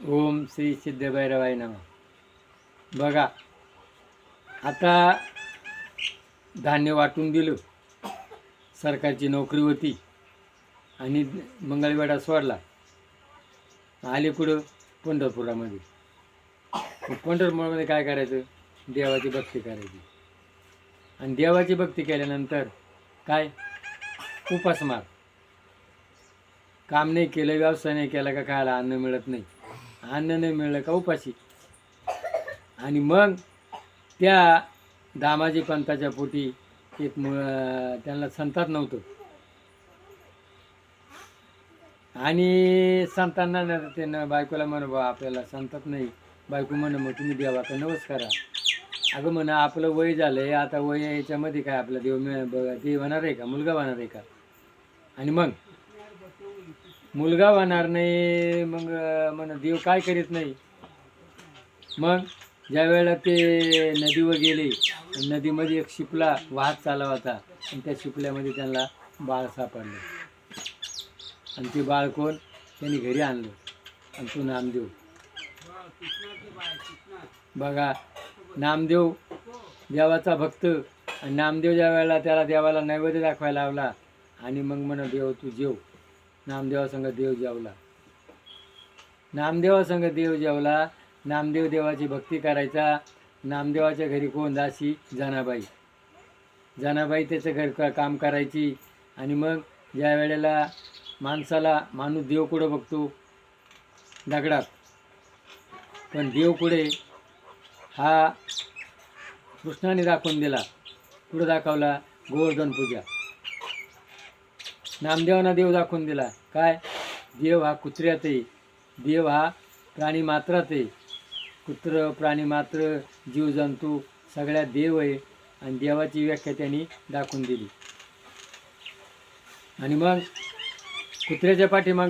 ओम श्री सिद्धभैरवाय नमः. बघा, आता धान्य वाटून दिलं, सरकारची नोकरी होती आणि मंगळवेढा सोडला, आले कुठं पंढरपुरामध्ये. पंढरपुरामध्ये काय करायचं? देवाची भक्ती करायची. आणि देवाची भक्ती केल्यानंतर काय? उपासमार. काम नाही केलं, व्यवसाय नाही केला का खायला अन्न मिळत नाही, अन्न नाही मिळलं का उपाशी. आणि मग त्या दामाजी पंताच्या पोटी एक त्यांना संतान नव्हतं, आणि संतांना त्यानं बायकोला म्हण बा आपल्याला संतात नाही. बायको म्हण मग तुम्ही देवाचा नवस करा. अगं म्हणा आपलं वय झालंय, आता वय याच्यामध्ये काय आपला देव होणार आहे का? मुलगा होणार आहे का? आणि मग मुलगा होणार नाही, मग म्हण देव काय करीत नाही. मग ज्या वेळेला ते नदीवर गेले, नदीमध्ये एक शिपला वाहत चालला होता, आणि त्या शिपल्यामध्ये त्यांना बाळ सापडलं. आणि ते बाळ कोण? त्यांनी घरी आणलं, आणि तो नामदेव. बघा, नामदेव देवाचा भक्त. आणि नामदेव ज्या वेळेला त्याला देवाला नैवेद्य दाखवायला लावला, आणि मग म्हण देव तू जेव. नामदेवासंग देव जेवला. नामदेवासंग देव जेवला. नामदेव देवाची भक्ती करायचा. नामदेवाच्या घरी कोण? दासी जनाबाई. जनाबाई त्याचं घर काम करायची. आणि मग ज्या वेळेला माणूस देव कुठं बघतो? दगडात. पण देव कुठे? हा कृष्णाने दाखवून दिला. कुठं दाखवला? गोवर्धन पूजा. नामदेवांना देव दाखवून दिला. काय? देव हा कुत्र्यात आहे, देव हा प्राणी मात्रात आहे. कुत्र, प्राणी मात्र, जीवजंतू सगळ्या देव आहे. आणि देवाची व्याख्या त्यांनी दाखवून दिली. आणि मग कुत्र्याच्या पाठीमाग